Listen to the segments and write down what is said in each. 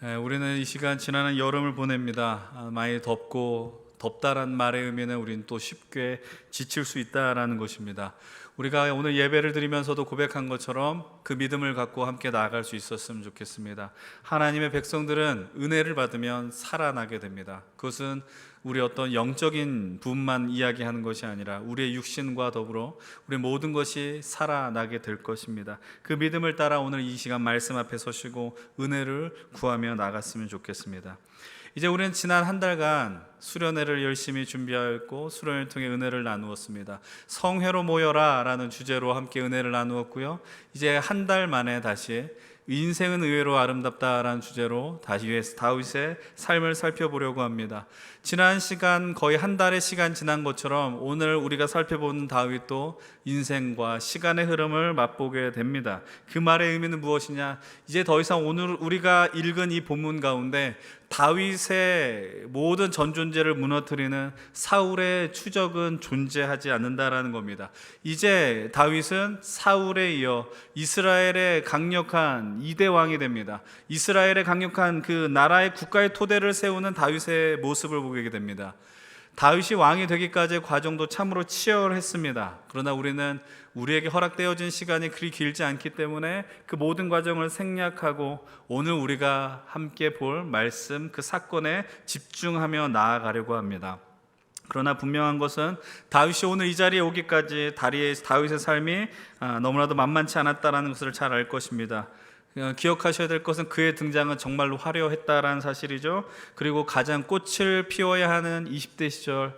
우리는 이 시간 지나는 여름을 보냅니다. 많이 덥고 덥다란 말의 의미는 우리는 또 쉽게 지칠 수 있다라는 것입니다. 우리가 오늘 예배를 드리면서도 고백한 것처럼 그 믿음을 갖고 함께 나아갈 수 있었으면 좋겠습니다. 하나님의 백성들은 은혜를 받으면 살아나게 됩니다. 그것은 우리 어떤 영적인 부분만 이야기하는 것이 아니라 우리의 육신과 더불어 우리 모든 것이 살아나게 될 것입니다. 그 믿음을 따라 오늘 이 시간 말씀 앞에 서시고 은혜를 구하며 나갔으면 좋겠습니다. 이제 우리는 지난 한 달간 수련회를 열심히 준비하였고 수련회를 통해 은혜를 나누었습니다. 성회로 모여라 라는 주제로 함께 은혜를 나누었고요. 이제 한 달 만에 다시 인생은 의외로 아름답다라는 주제로 다시 다윗의 삶을 살펴보려고 합니다. 지난 시간 거의 한 달의 시간 지난 것처럼 오늘 우리가 살펴보는 다윗도 인생과 시간의 흐름을 맛보게 됩니다. 그 말의 의미는 무엇이냐? 이제 더 이상 오늘 우리가 읽은 이 본문 가운데 다윗의 모든 전존재를 무너뜨리는 사울의 추적은 존재하지 않는다라는 겁니다. 이제 다윗은 사울에 이어 이스라엘의 강력한 2대 왕이 됩니다. 이스라엘의 강력한 그 나라의 국가의 토대를 세우는 다윗의 모습을 보게 됩니다. 다윗이 왕이 되기까지의 과정도 참으로 치열했습니다. 그러나 우리는 우리에게 허락되어진 시간이 그리 길지 않기 때문에 그 모든 과정을 생략하고 오늘 우리가 함께 볼 말씀 그 사건에 집중하며 나아가려고 합니다. 그러나 분명한 것은 다윗이 오늘 이 자리에 오기까지 다윗의 삶이 너무나도 만만치 않았다는 것을 잘 알 것입니다. 기억하셔야 될 것은 그의 등장은 정말로 화려했다라는 사실이죠. 그리고 가장 꽃을 피워야 하는 20대 시절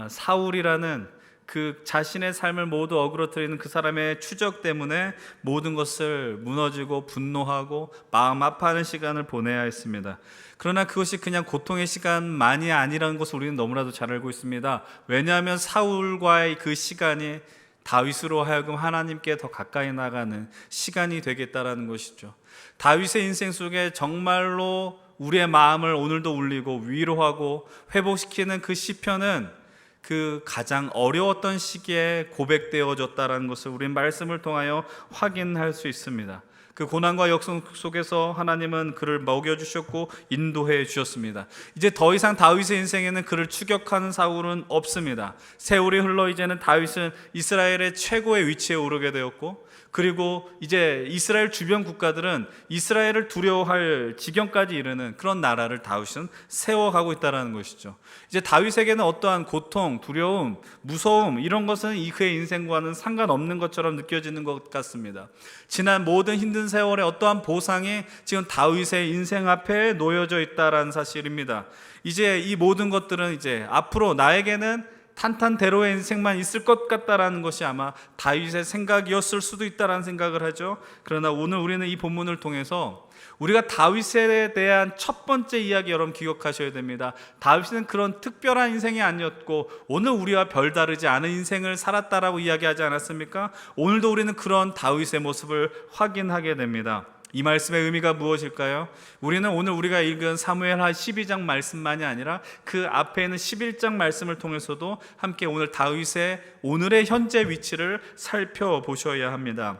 사울이라는 그 자신의 삶을 모두 어그러뜨리는 그 사람의 추적 때문에 모든 것을 무너지고 분노하고 마음 아파하는 시간을 보내야 했습니다. 그러나 그것이 그냥 고통의 시간만이 아니라는 것을 우리는 너무나도 잘 알고 있습니다. 왜냐하면 사울과의 그 시간이 다윗으로 하여금 하나님께 더 가까이 나가는 시간이 되겠다라는 것이죠. 다윗의 인생 속에 정말로 우리의 마음을 오늘도 울리고 위로하고 회복시키는 그 시편은 그 가장 어려웠던 시기에 고백되어졌다는 것을 우리는 말씀을 통하여 확인할 수 있습니다. 그 고난과 역경 속에서 하나님은 그를 먹여주셨고 인도해 주셨습니다. 이제 더 이상 다윗의 인생에는 그를 추격하는 사울은 없습니다. 세월이 흘러 이제는 다윗은 이스라엘의 최고의 위치에 오르게 되었고, 그리고 이제 이스라엘 주변 국가들은 이스라엘을 두려워할 지경까지 이르는 그런 나라를 다윗은 세워가고 있다는 것이죠. 이제 다윗에게는 어떠한 고통, 두려움, 무서움 이런 것은 그의 인생과는 상관없는 것처럼 느껴지는 것 같습니다. 지난 모든 힘든 세월의 어떠한 보상이 지금 다윗의 인생 앞에 놓여져 있다는 사실입니다. 이제 이 모든 것들은 이제 앞으로 나에게는 탄탄대로의 인생만 있을 것 같다라는 것이 아마 다윗의 생각이었을 수도 있다라는 생각을 하죠. 그러나 오늘 우리는 이 본문을 통해서 우리가 다윗에 대한 첫 번째 이야기 여러분 기억하셔야 됩니다. 다윗은 그런 특별한 인생이 아니었고 오늘 우리와 별다르지 않은 인생을 살았다라고 이야기하지 않았습니까? 오늘도 우리는 그런 다윗의 모습을 확인하게 됩니다. 이 말씀의 의미가 무엇일까요? 우리는 오늘 우리가 읽은 사무엘하 12장 말씀만이 아니라 그 앞에 있는 11장 말씀을 통해서도 함께 오늘 다윗의 오늘의 현재 위치를 살펴보셔야 합니다.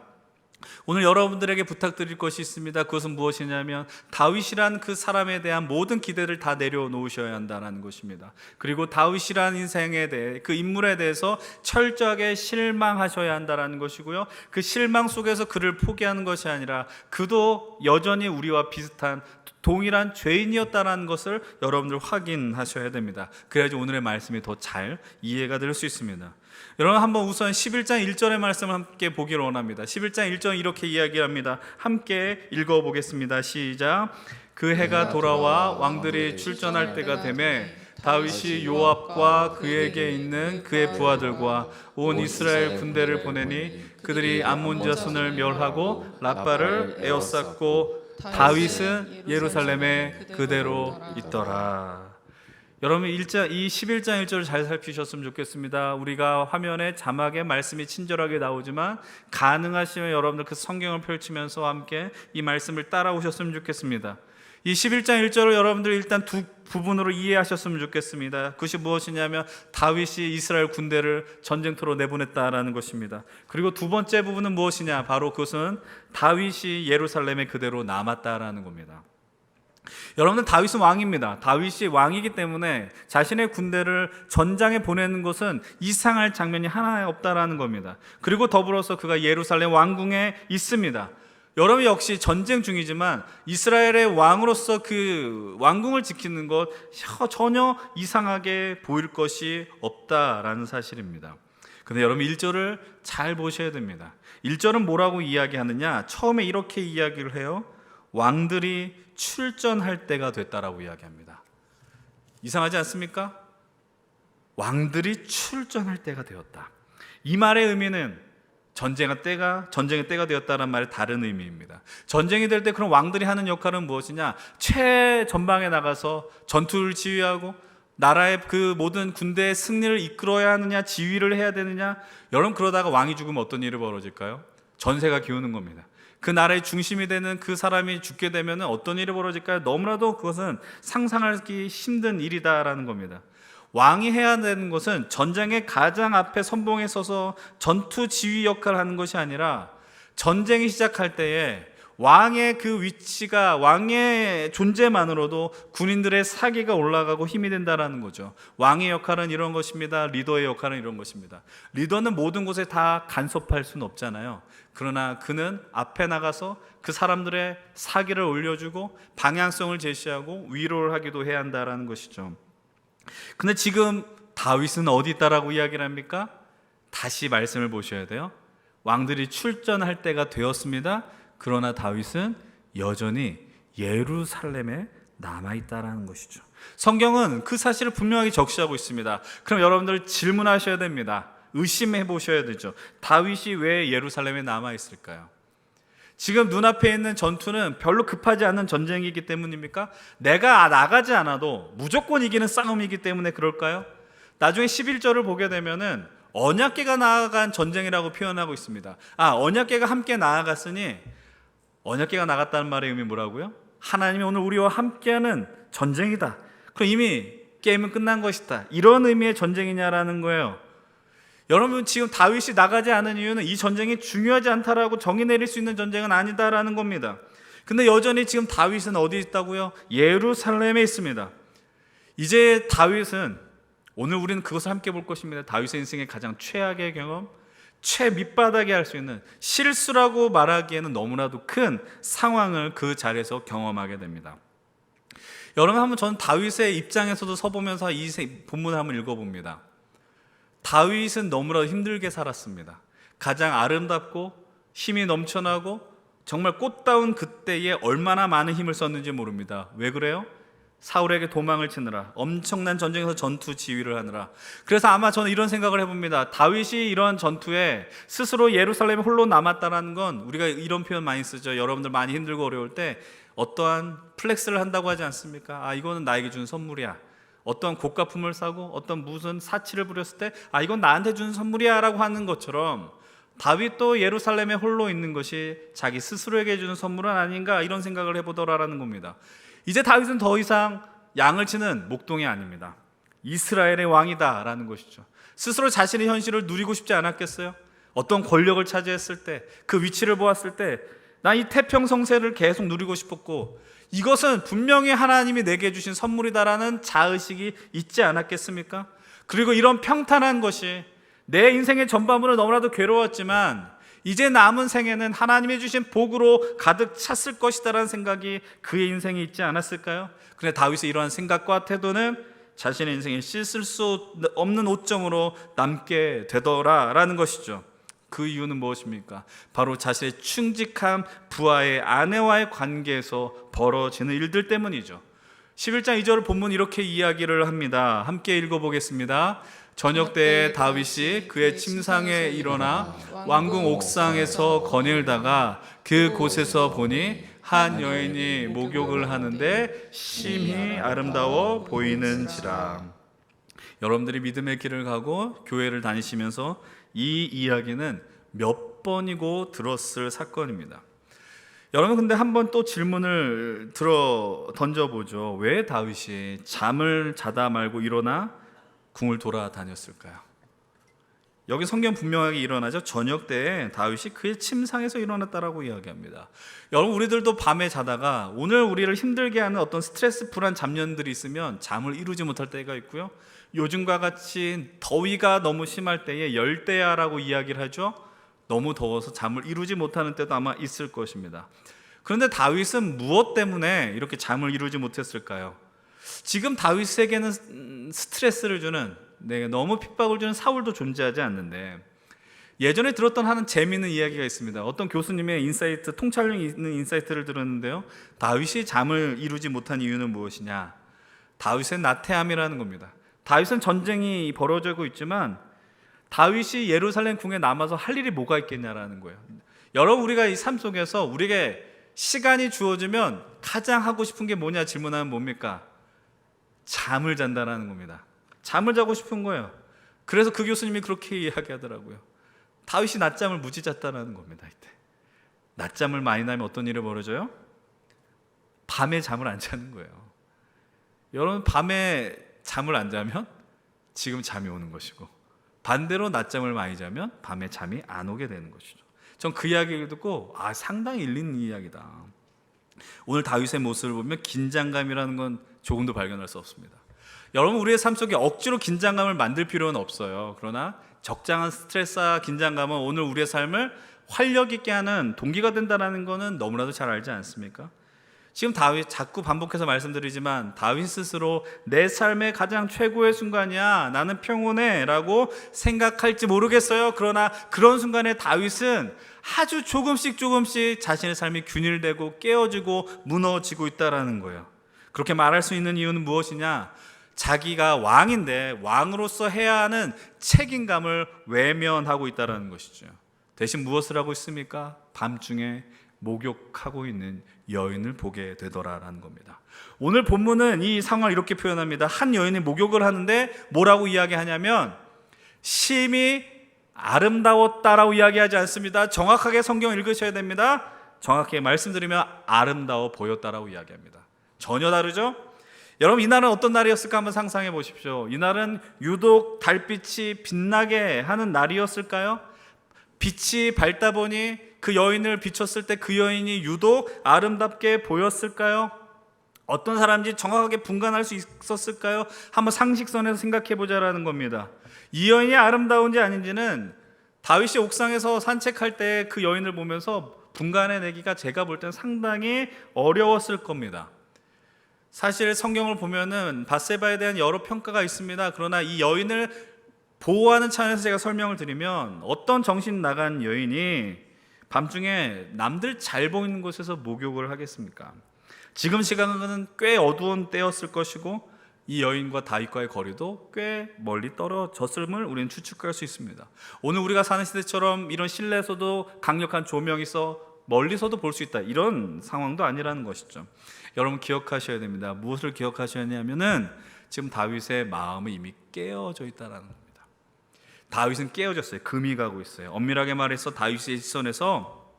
오늘 여러분들에게 부탁드릴 것이 있습니다. 그것은 무엇이냐면 다윗이란 그 사람에 대한 모든 기대를 다 내려놓으셔야 한다는 것입니다. 그리고 다윗이란 인생에 대해 그 인물에 대해서 철저하게 실망하셔야 한다는 것이고요. 그 실망 속에서 그를 포기하는 것이 아니라 그도 여전히 우리와 비슷한 동일한 죄인이었다는 것을 여러분들 확인하셔야 됩니다. 그래야지 오늘의 말씀이 더 잘 이해가 될 수 있습니다. 여러분 한번 우선 11장 1절의 말씀을 함께 보기를 원합니다. 11장 1절 이렇게 이야기합니다. 함께 읽어보겠습니다. 시작. 그 해가 돌아와 왕들이 출전할 때가 되매 다윗이 요압과 그에게 있는 그의 부하들과 온 이스라엘 군대를 보내니 그들이 암몬 자손을 멸하고 라빠를 에워쌌고 다윗은 예루살렘에 그대로 있더라. 여러분 이 11장 1절을 잘 살피셨으면 좋겠습니다. 우리가 화면에 자막에 말씀이 친절하게 나오지만 가능하시면 여러분들 그 성경을 펼치면서 함께 이 말씀을 따라오셨으면 좋겠습니다. 이 11장 1절을 여러분들 일단 두 부분으로 이해하셨으면 좋겠습니다. 그것이 무엇이냐면 다윗이 이스라엘 군대를 전쟁터로 내보냈다라는 것입니다. 그리고 두 번째 부분은 무엇이냐? 바로 그것은 다윗이 예루살렘에 그대로 남았다라는 겁니다. 여러분들, 다윗은 왕입니다. 다윗이 왕이기 때문에 자신의 군대를 전장에 보내는 것은 이상할 장면이 하나 없다라는 겁니다. 그리고 더불어서 그가 예루살렘 왕궁에 있습니다. 여러분 역시 전쟁 중이지만 이스라엘의 왕으로서 그 왕궁을 지키는 것 전혀 이상하게 보일 것이 없다라는 사실입니다. 근데 여러분 1절을 잘 보셔야 됩니다. 1절은 뭐라고 이야기하느냐? 처음에 이렇게 이야기를 해요. 왕들이 출전할 때가 됐다라고 이야기합니다. 이상하지 않습니까? 왕들이 출전할 때가 되었다. 이 말의 의미는 전쟁의 때가 되었다는 말의 다른 의미입니다. 전쟁이 될 때 그럼 왕들이 하는 역할은 무엇이냐? 최전방에 나가서 전투를 지휘하고 나라의 그 모든 군대의 승리를 이끌어야 하느냐, 지휘를 해야 되느냐? 여러분, 그러다가 왕이 죽으면 어떤 일이 벌어질까요? 전세가 기우는 겁니다. 그 나라의 중심이 되는 그 사람이 죽게 되면 어떤 일이 벌어질까요? 너무나도 그것은 상상하기 힘든 일이다라는 겁니다. 왕이 해야 되는 것은 전쟁의 가장 앞에 선봉에 서서 전투 지휘 역할을 하는 것이 아니라 전쟁이 시작할 때에 왕의 그 위치가, 왕의 존재만으로도 군인들의 사기가 올라가고 힘이 된다라는 거죠. 왕의 역할은 이런 것입니다. 리더의 역할은 이런 것입니다. 리더는 모든 곳에 다 간섭할 수는 없잖아요. 그러나 그는 앞에 나가서 그 사람들의 사기를 올려주고 방향성을 제시하고 위로를 하기도 해야 한다라는 것이죠. 근데 지금 다윗은 어디 있다라고 이야기를 합니까? 다시 말씀을 보셔야 돼요. 왕들이 출전할 때가 되었습니다. 그러나 다윗은 여전히 예루살렘에 남아있다라는 것이죠. 성경은 그 사실을 분명하게 적시하고 있습니다. 그럼 여러분들 질문하셔야 됩니다. 의심해 보셔야 되죠. 다윗이 왜 예루살렘에 남아있을까요? 지금 눈앞에 있는 전투는 별로 급하지 않은 전쟁이기 때문입니까? 내가 나가지 않아도 무조건 이기는 싸움이기 때문에 그럴까요? 나중에 11절을 보게 되면은 언약궤가 나아간 전쟁이라고 표현하고 있습니다. 언약궤가 함께 나아갔으니, 언약궤가 나갔다는 말의 의미 뭐라고요? 하나님이 오늘 우리와 함께하는 전쟁이다. 그럼 이미 게임은 끝난 것이다. 이런 의미의 전쟁이냐라는 거예요. 여러분, 지금 다윗이 나가지 않은 이유는 이 전쟁이 중요하지 않다라고 정의 내릴 수 있는 전쟁은 아니다라는 겁니다. 근데 여전히 지금 다윗은 어디 있다고요? 예루살렘에 있습니다. 이제 다윗은, 오늘 우리는 그것을 함께 볼 것입니다. 다윗의 인생의 가장 최악의 경험, 최밑바닥에 할 수 있는, 실수라고 말하기에는 너무나도 큰 상황을 그 자리에서 경험하게 됩니다. 여러분, 한번 저는 다윗의 입장에서도 서보면서 이 본문을 한번 읽어봅니다. 다윗은 너무나도 힘들게 살았습니다. 가장 아름답고 힘이 넘쳐나고 정말 꽃다운 그때에 얼마나 많은 힘을 썼는지 모릅니다. 왜 그래요? 사울에게 도망을 치느라, 엄청난 전쟁에서 전투 지휘를 하느라. 그래서 아마 저는 이런 생각을 해봅니다. 다윗이 이런 전투에 스스로 예루살렘에 홀로 남았다는 건, 우리가 이런 표현 많이 쓰죠. 여러분들 많이 힘들고 어려울 때 어떠한 플렉스를 한다고 하지 않습니까? 이거는 나에게 준 선물이야. 어떤 고가품을 사고 어떤 무슨 사치를 부렸을 때 이건 나한테 준 선물이야 라고 하는 것처럼, 다윗도 예루살렘에 홀로 있는 것이 자기 스스로에게 주는 선물은 아닌가, 이런 생각을 해보더라라는 겁니다. 이제 다윗은 더 이상 양을 치는 목동이 아닙니다. 이스라엘의 왕이다 라는 것이죠. 스스로 자신의 현실을 누리고 싶지 않았겠어요? 어떤 권력을 차지했을 때, 그 위치를 보았을 때 나 이 태평성세를 계속 누리고 싶었고, 이것은 분명히 하나님이 내게 주신 선물이다라는 자의식이 있지 않았겠습니까? 그리고 이런 평탄한 것이 내 인생의 전반부는 너무나도 괴로웠지만 이제 남은 생에는 하나님이 주신 복으로 가득 찼을 것이다라는 생각이 그의 인생에 있지 않았을까요? 그런데 다윗의 이러한 생각과 태도는 자신의 인생에 씻을 수 없는 오점으로 남게 되더라라는 것이죠. 그 이유는 무엇입니까? 바로 자신의 충직한 부하의 아내와의 관계에서 벌어지는 일들 때문이죠. 11장 2절을 본문 이렇게 이야기를 합니다. 함께 읽어보겠습니다. 저녁 때에 다윗이 그의 침상에 일어나 왕궁 옥상에서 거닐다가 그 곳에서 보니 한 여인이 목욕을 하는데 심히 아름다워 보이는지라. 여러분들이 믿음의 길을 가고 교회를 다니시면서 이 이야기는 몇 번이고 들었을 사건입니다. 여러분, 근데 한번 또 질문을 던져보죠. 왜 다윗이 잠을 자다 말고 일어나 궁을 돌아다녔을까요? 여기 성경 분명하게 일어나죠. 저녁 때에 다윗이 그의 침상에서 일어났다라고 이야기합니다. 여러분, 우리들도 밤에 자다가 오늘 우리를 힘들게 하는 어떤 스트레스 풀한 잡념들이 있으면 잠을 이루지 못할 때가 있고요, 요즘과 같이 더위가 너무 심할 때에 열대야라고 이야기를 하죠. 너무 더워서 잠을 이루지 못하는 때도 아마 있을 것입니다. 그런데 다윗은 무엇 때문에 이렇게 잠을 이루지 못했을까요? 지금 다윗에게는 스트레스를 주는, 너무 핍박을 주는 사울도 존재하지 않는데, 예전에 들었던 하는 재미있는 이야기가 있습니다. 어떤 교수님의 인사이트, 통찰력 있는 인사이트를 들었는데요, 다윗이 잠을 이루지 못한 이유는 무엇이냐? 다윗의 나태함이라는 겁니다. 다윗은 전쟁이 벌어지고 있지만 다윗이 예루살렘 궁에 남아서 할 일이 뭐가 있겠냐라는 거예요. 여러분, 우리가 이 삶 속에서 우리에게 시간이 주어지면 가장 하고 싶은 게 뭐냐 질문하면 뭡니까? 잠을 잔다라는 겁니다. 잠을 자고 싶은 거예요. 그래서 그 교수님이 그렇게 이야기하더라고요. 다윗이 낮잠을 무지 잤다는 겁니다. 이때 낮잠을 많이 자면 어떤 일이 벌어져요? 밤에 잠을 안 자는 거예요. 여러분, 밤에 잠을 안 자면 지금 잠이 오는 것이고, 반대로 낮잠을 많이 자면 밤에 잠이 안 오게 되는 것이죠. 전 그 이야기를 듣고 상당히 일리 있는 이야기다. 오늘 다윗의 모습을 보면 긴장감이라는 건 조금도 발견할 수 없습니다. 여러분, 우리의 삶 속에 억지로 긴장감을 만들 필요는 없어요. 그러나 적당한 스트레스와 긴장감은 오늘 우리의 삶을 활력 있게 하는 동기가 된다는 것은 너무나도 잘 알지 않습니까? 지금 다윗, 자꾸 반복해서 말씀드리지만 다윗 스스로 내 삶의 가장 최고의 순간이야, 나는 평온해 라고 생각할지 모르겠어요. 그러나 그런 순간에 다윗은 아주 조금씩 자신의 삶이 균일되고 깨어지고 무너지고 있다는 거예요. 그렇게 말할 수 있는 이유는 무엇이냐? 자기가 왕인데 왕으로서 해야 하는 책임감을 외면하고 있다는 것이죠. 대신 무엇을 하고 있습니까? 밤중에 목욕하고 있는 여인을 보게 되더라라는 겁니다. 오늘 본문은 이 상황을 이렇게 표현합니다. 한 여인이 목욕을 하는데 뭐라고 이야기하냐면 심히 아름다웠다라고 이야기하지 않습니다. 정확하게 성경을 읽으셔야 됩니다. 정확하게 말씀드리면 아름다워 보였다라고 이야기합니다. 전혀 다르죠? 여러분, 이날은 어떤 날이었을까 한번 상상해 보십시오. 이날은 유독 달빛이 빛나게 하는 날이었을까요? 빛이 밝다 보니 그 여인을 비췄을 때 그 여인이 유독 아름답게 보였을까요? 어떤 사람인지 정확하게 분간할 수 있었을까요? 한번 상식선에서 생각해 보자라는 겁니다. 이 여인이 아름다운지 아닌지는 다윗이 옥상에서 산책할 때 그 여인을 보면서 분간해내기가 제가 볼 때는 상당히 어려웠을 겁니다. 사실 성경을 보면은 밧세바에 대한 여러 평가가 있습니다. 그러나 이 여인을 보호하는 차원에서 제가 설명을 드리면, 어떤 정신 나간 여인이 밤중에 남들 잘 보이는 곳에서 목욕을 하겠습니까? 지금 시간은 꽤 어두운 때였을 것이고 이 여인과 다윗과의 거리도 꽤 멀리 떨어졌음을 우리는 추측할 수 있습니다. 오늘 우리가 사는 시대처럼 이런 실내에서도 강력한 조명이 있어 멀리서도 볼 수 있다, 이런 상황도 아니라는 것이죠. 여러분, 기억하셔야 됩니다. 무엇을 기억하셔야 하냐면은 지금 다윗의 마음은 이미 깨어져 있다는 겁니다. 다윗은 깨어졌어요. 금이 가고 있어요. 엄밀하게 말해서 다윗의 시선에서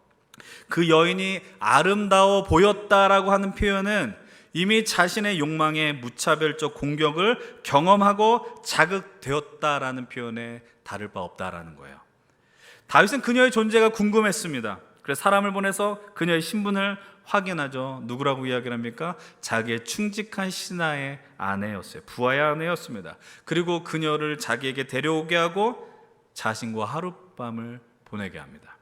그 여인이 아름다워 보였다라고 하는 표현은 이미 자신의 욕망의 무차별적 공격을 경험하고 자극되었다라는 표현에 다를 바 없다라는 거예요. 다윗은 그녀의 존재가 궁금했습니다. 그래서 사람을 보내서 그녀의 신분을 확인하죠. 누구라고 이야기를 합니까? 자기의 충직한 신하의 아내였어요. 부하의 아내였습니다. 그리고 그녀를 자기에게 데려오게 하고 자신과 하룻밤을 보내게 합니다.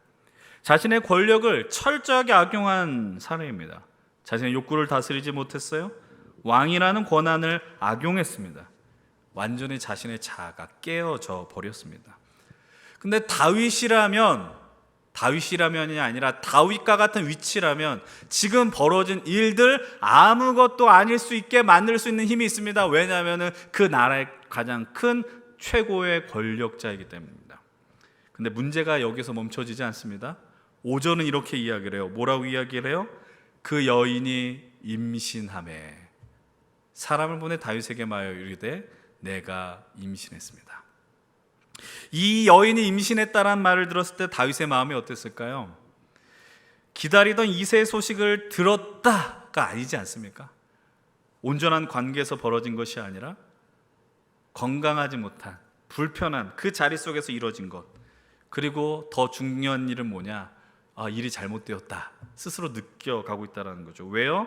자신의 권력을 철저하게 악용한 사례입니다. 자신의 욕구를 다스리지 못했어요. 왕이라는 권한을 악용했습니다. 완전히 자신의 자아가 깨어져 버렸습니다. 근데 다윗이라면이 아니라 다윗과 같은 위치라면 지금 벌어진 일들 아무것도 아닐 수 있게 만들 수 있는 힘이 있습니다. 왜냐하면 그 나라의 가장 큰 최고의 권력자이기 때문입니다. 근데 문제가 여기서 멈춰지지 않습니다. 5절은 이렇게 이야기를 해요. 뭐라고 이야기를 해요? 그 여인이 임신하매 사람을 보내 다윗에게 말하여 이르되 내가 임신했습니다. 이 여인이 임신했다라는 말을 들었을 때 다윗의 마음이 어땠을까요? 기다리던 이세의 소식을 들었다가 아니지 않습니까? 온전한 관계에서 벌어진 것이 아니라 건강하지 못한 불편한 그 자리 속에서 이루어진 것, 그리고 더 중요한 일은 뭐냐? 일이 잘못되었다 스스로 느껴가고 있다는 거죠. 왜요?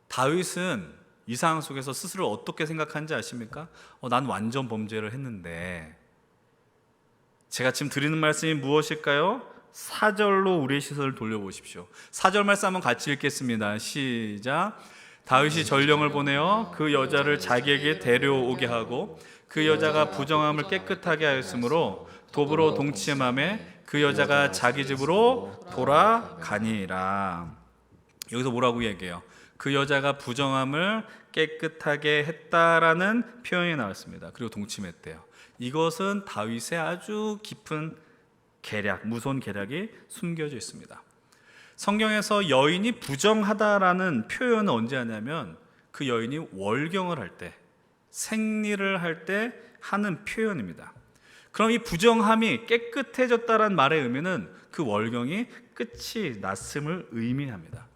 다윗은 이 상황 속에서 스스로 어떻게 생각하는지 아십니까? 난 완전 범죄를 했는데. 제가 지금 드리는 말씀이 무엇일까요? 4절로 우리의 시선을 돌려보십시오. 4절 말씀 한번 같이 읽겠습니다. 시작. 다윗이 전령을 보내어 그 여자를 자기에게 데려오게 하고 그 여자가 부정함을 깨끗하게 하였으므로 도부로 동침함에 그 여자가 자기 집으로 돌아가니라. 여기서 뭐라고 얘기해요? 그 여자가 부정함을 깨끗하게 했다라는 표현이 나왔습니다. 그리고 동침했대요. 이것은 다윗의 아주 깊은 계략, 무서운 계략이 숨겨져 있습니다. 성경에서 여인이 부정하다라는 표현은 언제 하냐면 그 여인이 월경을 할 때, 생리를 할 때 하는 표현입니다. 그럼 이 부정함이 깨끗해졌다는 말의 의미는 그 월경이 끝이 났음을 의미합니다.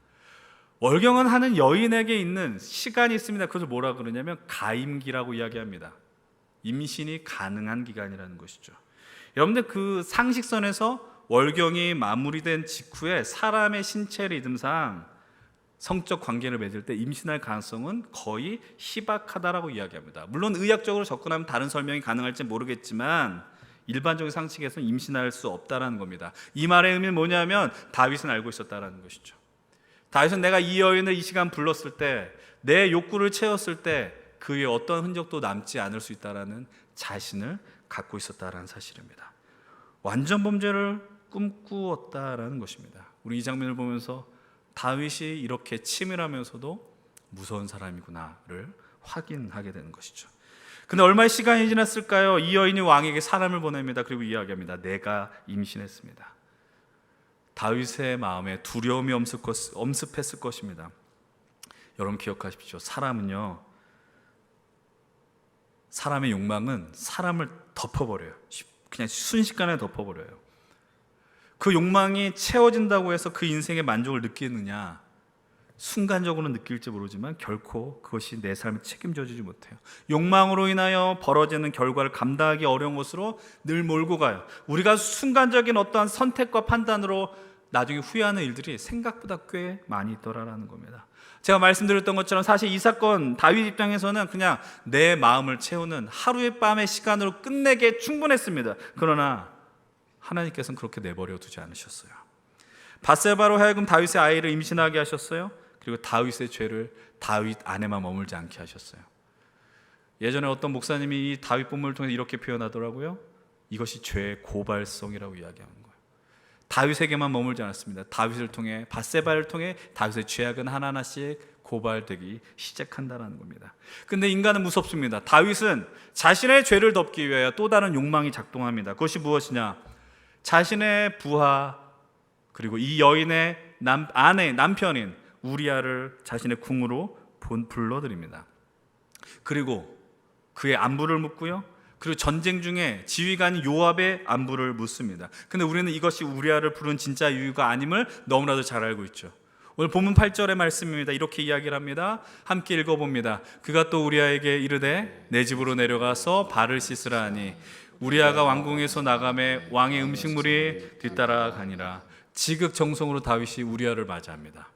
월경은 하는 여인에게 있는 시간이 있습니다. 그것을 뭐라 그러냐면 가임기라고 이야기합니다. 임신이 가능한 기간이라는 것이죠. 여러분들 그 상식선에서 월경이 마무리된 직후에 사람의 신체 리듬상 성적 관계를 맺을 때 임신할 가능성은 거의 희박하다라고 이야기합니다. 물론 의학적으로 접근하면 다른 설명이 가능할지 모르겠지만 일반적인 상식에서는 임신할 수 없다라는 겁니다. 이 말의 의미는 뭐냐면 다윗은 알고 있었다라는 것이죠. 다윗은 내가 이 여인을 이 시간 불렀을 때, 내 욕구를 채웠을 때 그의 어떤 흔적도 남지 않을 수 있다라는 자신을 갖고 있었다라는 사실입니다. 완전 범죄를 꿈꾸었다라는 것입니다. 우리 이 장면을 보면서 다윗이 이렇게 치밀하면서도 무서운 사람이구나를 확인하게 되는 것이죠. 근데 얼마의 시간이 지났을까요? 이 여인이 왕에게 사람을 보냅니다. 그리고 이야기합니다. 내가 임신했습니다. 다윗의 마음에 두려움이 엄습했을 것입니다. 여러분 기억하십시오. 사람의 욕망은 사람을 덮어버려요. 그냥 순식간에 덮어버려요. 그 욕망이 채워진다고 해서 그 인생의 만족을 느끼느냐? 순간적으로는 느낄지 모르지만 결코 그것이 내 삶을 책임져주지 못해요. 욕망으로 인하여 벌어지는 결과를 감당하기 어려운 것으로 늘 몰고 가요. 우리가 순간적인 어떠한 선택과 판단으로 나중에 후회하는 일들이 생각보다 꽤 많이 있더라라는 겁니다. 제가 말씀드렸던 것처럼 사실 이 사건 다윗 입장에서는 그냥 내 마음을 채우는 하루의 밤의 시간으로 끝내기에 충분했습니다. 그러나 하나님께서는 그렇게 내버려 두지 않으셨어요. 밧세바로 하여금 다윗의 아이를 임신하게 하셨어요. 그리고 다윗의 죄를 다윗 안에만 머물지 않게 하셨어요. 예전에 어떤 목사님이 이 다윗 본문을 통해 이렇게 표현하더라고요. 이것이 죄의 고발성이라고 이야기하는 거예요. 다윗에게만 머물지 않았습니다. 다윗을 통해, 밧세바를 통해 다윗의 죄악은 하나하나씩 고발되기 시작한다는 겁니다. 근데 인간은 무섭습니다. 다윗은 자신의 죄를 덮기 위하여 또 다른 욕망이 작동합니다. 그것이 무엇이냐? 자신의 부하, 그리고 이 여인의 남편인 우리아를 자신의 궁으로 불러들입니다. 그리고 그의 안부를 묻고요. 그리고 전쟁 중에 지휘관인 요압의 안부를 묻습니다. 근데 우리는 이것이 우리아를 부른 진짜 이유가 아님을 너무나도 잘 알고 있죠. 오늘 본문 8절의 말씀입니다. 이렇게 이야기를 합니다. 함께 읽어봅니다. 그가 또 우리아에게 이르되 내 집으로 내려가서 발을 씻으라 하니 우리아가 왕궁에서 나가매 왕의 음식물이 뒤따라가니라. 지극정성으로 다윗이 우리아를 맞이합니다.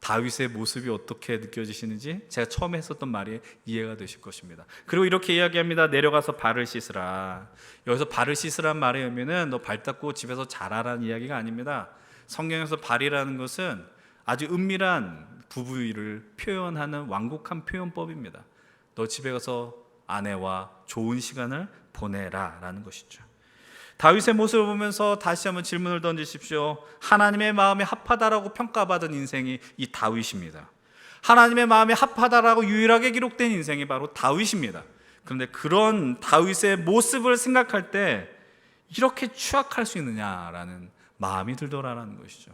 다윗의 모습이 어떻게 느껴지시는지 제가 처음에 했었던 말이 이해가 되실 것입니다. 그리고 이렇게 이야기합니다. 내려가서 발을 씻으라. 여기서 발을 씻으란 말의 의미는 너 발 닦고 집에서 자라라는 이야기가 아닙니다. 성경에서 발이라는 것은 아주 은밀한 부부를 표현하는 완곡한 표현법입니다. 너 집에 가서 아내와 좋은 시간을 보내라 라는 것이죠. 다윗의 모습을 보면서 다시 한번 질문을 던지십시오. 하나님의 마음에 합하다라고 평가받은 인생이 이 다윗입니다. 하나님의 마음에 합하다라고 유일하게 기록된 인생이 바로 다윗입니다. 그런데 그런 다윗의 모습을 생각할 때 이렇게 추악할 수 있느냐라는 마음이 들더라라는 것이죠.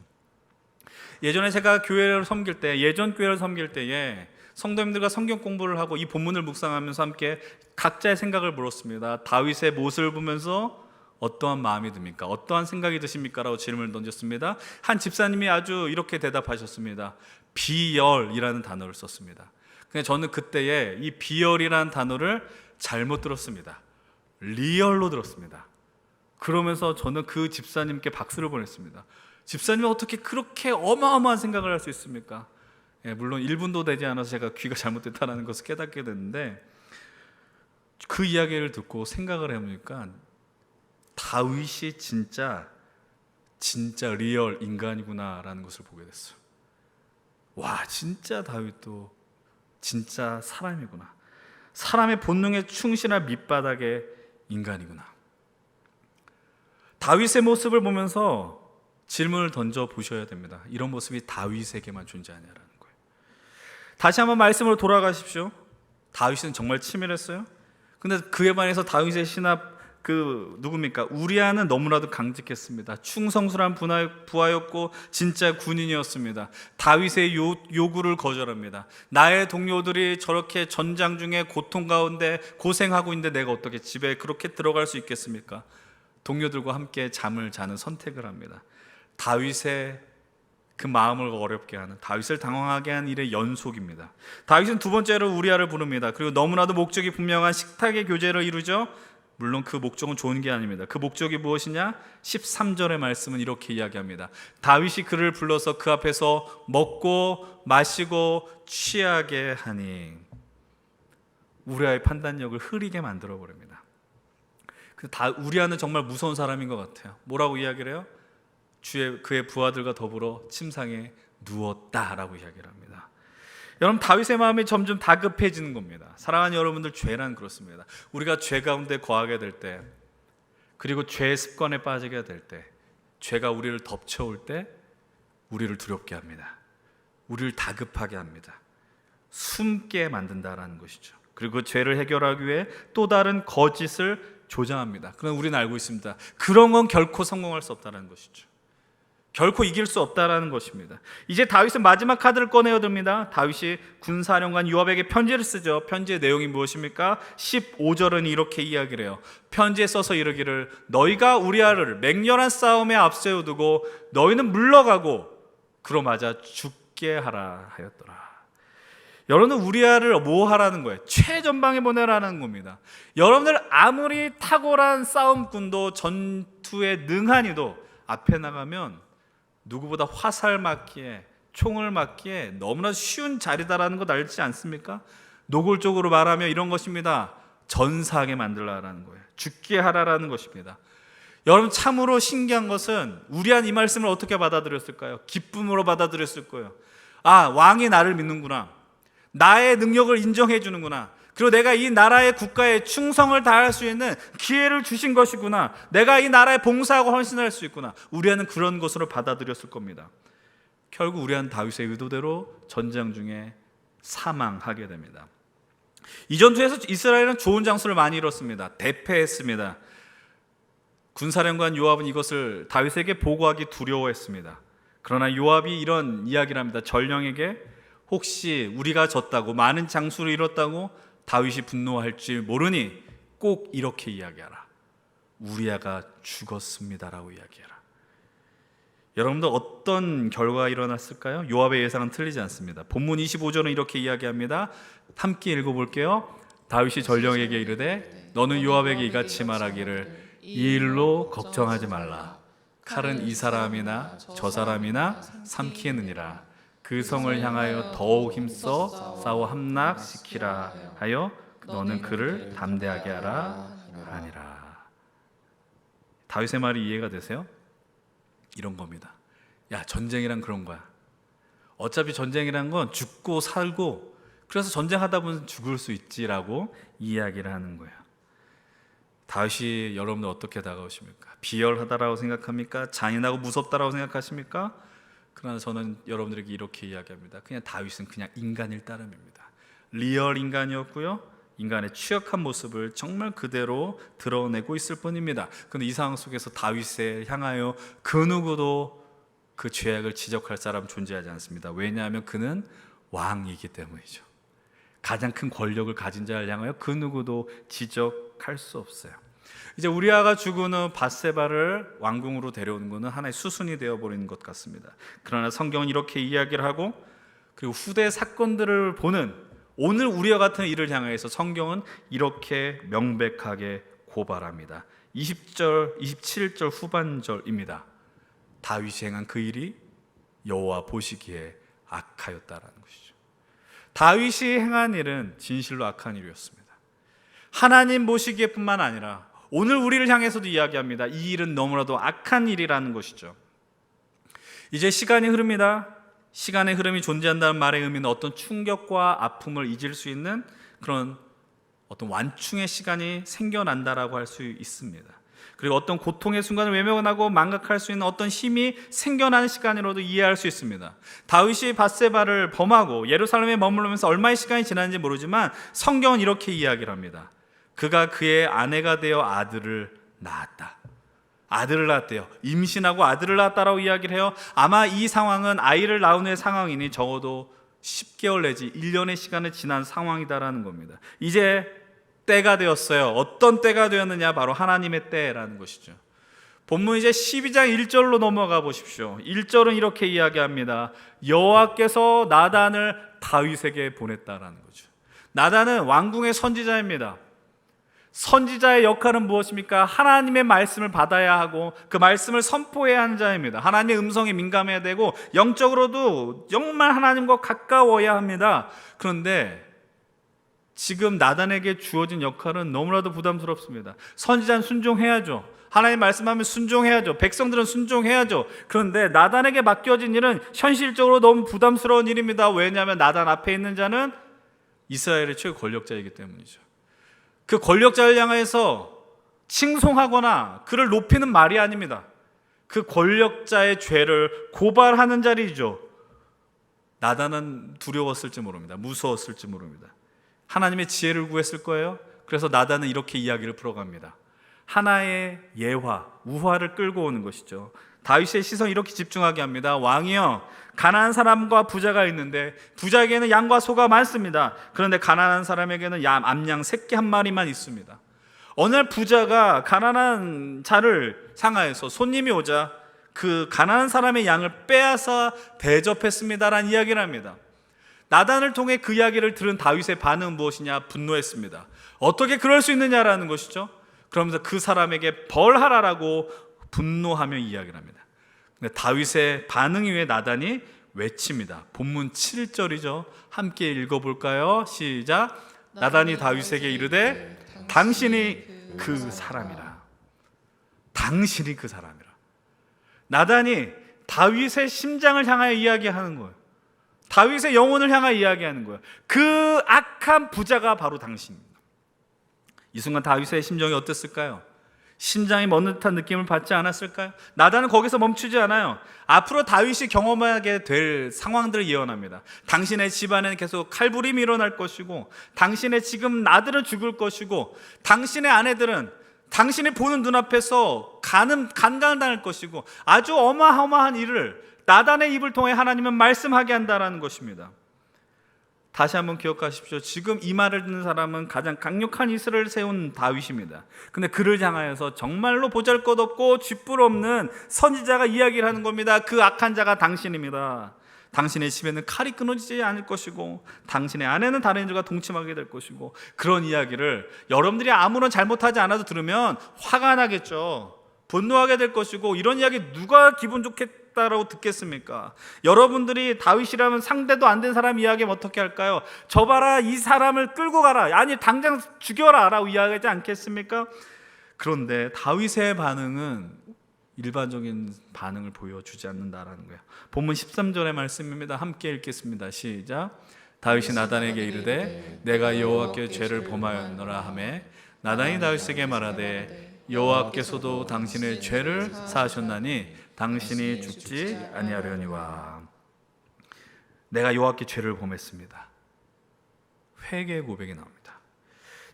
예전에 제가 교회를 섬길 때, 예전 교회를 섬길 때에 성도님들과 성경 공부를 하고 이 본문을 묵상하면서 함께 각자의 생각을 물었습니다. 다윗의 모습을 보면서 어떠한 마음이 듭니까? 어떠한 생각이 드십니까? 라고 질문을 던졌습니다. 한 집사님이 아주 이렇게 대답하셨습니다. 비열이라는 단어를 썼습니다. 근데 저는 그때에 이 비열이라는 단어를 잘못 들었습니다. 리얼로 들었습니다. 그러면서 저는 그 집사님께 박수를 보냈습니다. 집사님은 어떻게 그렇게 어마어마한 생각을 할 수 있습니까? 물론 1분도 되지 않아서 제가 귀가 잘못됐다는 것을 깨닫게 됐는데, 그 이야기를 듣고 생각을 해보니까 다윗이 진짜 리얼 인간이구나라는 것을 보게 됐어요. 와, 진짜 다윗도 진짜 사람이구나. 사람의 본능에 충실한 밑바닥의 인간이구나. 다윗의 모습을 보면서 질문을 던져 보셔야 됩니다. 이런 모습이 다윗에게만 존재하냐라는 거예요. 다시 한번 말씀으로 돌아가십시오. 다윗은 정말 치밀했어요. 근데 그에 반해서 다윗의 신하 누굽니까? 우리아는 너무나도 강직했습니다. 충성스러운 부하였고 진짜 군인이었습니다. 다윗의 요구를 거절합니다. 나의 동료들이 저렇게 전장 중에 고통 가운데 고생하고 있는데 내가 어떻게 집에 그렇게 들어갈 수 있겠습니까? 동료들과 함께 잠을 자는 선택을 합니다. 다윗의 그 마음을 어렵게 하는, 다윗을 당황하게 한 일의 연속입니다. 다윗은 두 번째로 우리아를 부릅니다. 그리고 너무나도 목적이 분명한 식탁의 교제를 이루죠. 물론 그 목적은 좋은 게 아닙니다. 그 목적이 무엇이냐? 13절의 말씀은 이렇게 이야기합니다. 다윗이 그를 불러서 그 앞에서 먹고 마시고 취하게 하니, 우리아의 판단력을 흐리게 만들어 버립니다. 우리아는 정말 무서운 사람인 것 같아요. 뭐라고 이야기를 해요? 그의 부하들과 더불어 침상에 누웠다라고 이야기를 합니다. 여러분, 다윗의 마음이 점점 다급해지는 겁니다. 사랑하는 여러분들, 죄란 그렇습니다. 우리가 죄 가운데 거하게 될 때, 그리고 죄의 습관에 빠지게 될 때, 죄가 우리를 덮쳐올 때 우리를 두렵게 합니다. 우리를 다급하게 합니다. 숨게 만든다라는 것이죠. 그리고 그 죄를 해결하기 위해 또 다른 거짓을 조장합니다. 그러나 우리는 알고 있습니다. 그런 건 결코 성공할 수 없다는 것이죠. 결코 이길 수 없다라는 것입니다. 이제 다윗은 마지막 카드를 꺼내어 듭니다. 다윗이 군사령관 요압에게 편지를 쓰죠. 편지의 내용이 무엇입니까? 15절은 이렇게 이야기를 해요. 편지에 써서 이르기를, 너희가 우리아를 맹렬한 싸움에 앞세워두고 너희는 물러가고 그로 맞아 죽게 하라 하였더라. 여러분은 우리아를 뭐 하라는 거예요? 최전방에 보내라는 겁니다. 여러분들 아무리 탁월한 싸움꾼도, 전투에 능한이도 앞에 나가면 누구보다 화살 맞기에, 총을 맞기에 너무나 쉬운 자리다라는 것 알지 않습니까? 노골적으로 말하면 이런 것입니다. 전사하게 만들라라는 거예요. 죽게 하라라는 것입니다. 여러분, 참으로 신기한 것은 우리한 이 말씀을 어떻게 받아들였을까요? 기쁨으로 받아들였을 거예요. 아, 왕이 나를 믿는구나. 나의 능력을 인정해 주는구나. 그리고 내가 이 나라의 국가에 충성을 다할 수 있는 기회를 주신 것이구나. 내가 이 나라에 봉사하고 헌신할 수 있구나. 우리아는 그런 것으로 받아들였을 겁니다. 결국 우리아는 다윗의 의도대로 전장 중에 사망하게 됩니다. 이 전투에서 이스라엘은 좋은 장수를 많이 이뤘습니다. 대패했습니다. 군사령관 요압은 이것을 다윗에게 보고하기 두려워했습니다. 그러나 요압이 이런 이야기를 합니다. 전령에게 혹시 우리가 졌다고, 많은 장수를 이뤘다고 다윗이 분노할지 모르니 꼭 이렇게 이야기하라. 우리아가 죽었습니다라고 이야기해라. 여러분들, 어떤 결과가 일어났을까요? 요압의 예상은 틀리지 않습니다. 본문 25절은 이렇게 이야기합니다. 함께 읽어볼게요. 다윗이 전령에게 이르되 너는 요압에게 이같이 말하기를, 이 일로 걱정하지 말라. 칼은 이 사람이나 저 사람이나 삼키느니라. 그 성을 향하여 더욱 힘써 싸워 함락시키라 하여 너는 그를 담대하게 하라 하니라. 다윗의 말이 이해가 되세요? 이런 겁니다. 야, 전쟁이란 그런 거야. 어차피 전쟁이란 건 죽고 살고, 그래서 전쟁하다 보면 죽을 수 있지라고 이야기를 하는 거예요. 다윗이 여러분들 어떻게 다가오십니까? 비열하다라고 생각합니까? 잔인하고 무섭다라고 생각하십니까? 그러나 저는 여러분들에게 이렇게 이야기합니다. 그냥 다윗은 그냥 인간일 따름입니다. 리얼 인간이었고요, 인간의 취약한 모습을 정말 그대로 드러내고 있을 뿐입니다. 그런데 이 상황 속에서 다윗을 향하여 그 누구도 그 죄악을 지적할 사람 존재하지 않습니다. 왜냐하면 그는 왕이기 때문이죠. 가장 큰 권력을 가진 자를 향하여 그 누구도 지적할 수 없어요. 이제 우리아가 죽은 후 밧세바를 왕궁으로 데려오는 것은 하나의 수순이 되어버린 것 같습니다. 그러나 성경은 이렇게 이야기를 하고, 그리고 후대 사건들을 보는 오늘 우리와 같은 일을 향해서 성경은 이렇게 명백하게 고발합니다. 20절, 27절 후반절입니다. 다윗이 행한 그 일이 여호와 보시기에 악하였다라는 것이죠. 다윗이 행한 일은 진실로 악한 일이었습니다. 하나님 보시기에 뿐만 아니라 오늘 우리를 향해서도 이야기합니다. 이 일은 너무나도 악한 일이라는 것이죠. 이제 시간이 흐릅니다. 시간의 흐름이 존재한다는 말의 의미는 어떤 충격과 아픔을 잊을 수 있는 그런 어떤 완충의 시간이 생겨난다라고 할 수 있습니다. 그리고 어떤 고통의 순간을 외면하고 망각할 수 있는 어떤 힘이 생겨나는 시간으로도 이해할 수 있습니다. 다윗이 밧세바를 범하고 예루살렘에 머무르면서 얼마의 시간이 지났는지 모르지만 성경은 이렇게 이야기를 합니다. 그가 그의 아내가 되어 아들을 낳았다. 아들을 낳았대요. 임신하고 아들을 낳았다라고 이야기를 해요. 아마 이 상황은 아이를 낳은 후의 상황이니 적어도 10개월 내지 1년의 시간이 지난 상황이다라는 겁니다. 이제 때가 되었어요. 어떤 때가 되었느냐? 바로 하나님의 때라는 것이죠. 본문 이제 12장 1절로 넘어가 보십시오. 1절은 이렇게 이야기합니다. 여호와께서 나단을 다윗에게 보냈다라는 거죠. 나단은 왕궁의 선지자입니다. 선지자의 역할은 무엇입니까? 하나님의 말씀을 받아야 하고 그 말씀을 선포해야 하는 자입니다. 하나님의 음성에 민감해야 되고 영적으로도 정말 하나님과 가까워야 합니다. 그런데 지금 나단에게 주어진 역할은 너무나도 부담스럽습니다. 선지자는 순종해야죠. 하나님 말씀하면 순종해야죠. 백성들은 순종해야죠. 그런데 나단에게 맡겨진 일은 현실적으로 너무 부담스러운 일입니다. 왜냐하면 나단 앞에 있는 자는 이스라엘의 최고 권력자이기 때문이죠. 그 권력자를 향해서 칭송하거나 그를 높이는 말이 아닙니다. 그 권력자의 죄를 고발하는 자리죠. 나단은 두려웠을지 모릅니다. 무서웠을지 모릅니다. 하나님의 지혜를 구했을 거예요. 그래서 나단은 이렇게 이야기를 풀어갑니다. 하나의 예화, 우화를 끌고 오는 것이죠. 다윗의 시선이 이렇게 집중하게 합니다. 왕이여, 가난한 사람과 부자가 있는데 부자에게는 양과 소가 많습니다. 그런데 가난한 사람에게는 암양 새끼 한 마리만 있습니다. 어느 날 부자가 가난한 자를 상하여서 손님이 오자 그 가난한 사람의 양을 빼앗아 대접했습니다라는 이야기를 합니다. 나단을 통해 그 이야기를 들은 다윗의 반응은 무엇이냐? 분노했습니다. 어떻게 그럴 수 있느냐라는 것이죠. 그러면서 그 사람에게 벌하라라고 분노하며 이야기를 합니다. 근데 다윗의 반응 이후에 나단이 외칩니다. 본문 7절이죠. 함께 읽어볼까요? 시작. 나단이 다윗에게 이르되 당신이 그 사람이라. 당신이 그 사람이라. 나단이 다윗의 심장을 향하여 이야기하는 거예요. 다윗의 영혼을 향하여 이야기하는 거예요. 그 악한 부자가 바로 당신입니다. 이 순간 다윗의 심정이 어땠을까요? 심장이 멎는 듯한 느낌을 받지 않았을까요? 나단은 거기서 멈추지 않아요. 앞으로 다윗이 경험하게 될 상황들을 예언합니다. 당신의 집안에는 계속 칼부림이 일어날 것이고, 당신의 지금 아들은 죽을 것이고, 당신의 아내들은 당신이 보는 눈앞에서 간간을 당할 것이고, 아주 어마어마한 일을 나단의 입을 통해 하나님은 말씀하게 한다는 것입니다. 다시 한번 기억하십시오. 지금 이 말을 듣는 사람은 가장 강력한 이스라엘을 세운 다윗입니다. 근데 그를 향하여서 정말로 보잘것없고 쥐뿔없는 선지자가 이야기를 하는 겁니다. 그 악한 자가 당신입니다. 당신의 집에는 칼이 끊어지지 않을 것이고 당신의 아내는 다른 이들과 동침하게 될 것이고, 그런 이야기를 여러분들이 아무런 잘못하지 않아도 들으면 화가 나겠죠. 분노하게 될 것이고, 이런 이야기 누가 기분 좋겠다라고 듣겠습니까? 여러분들이 다윗이라면 상대도 안 된 사람 이야기하면 어떻게 할까요? 저 봐라, 이 사람을 끌고 가라, 아니 당장 죽여라 라고 이야기하지 않겠습니까? 그런데 다윗의 반응은 일반적인 반응을 보여주지 않는다라는 거예요. 본문 13절의 말씀입니다. 함께 읽겠습니다. 시작. 다윗이 나단에게 이르되 내가 여호와께 죄를 범하였노라 하매 나단이 다윗에게 말하되 여호와께서도 당신의 죄를 사하셨나니 당신이 죽지 아니하려니와. 내가 여호와께 죄를 범했습니다. 회개 고백이 나옵니다.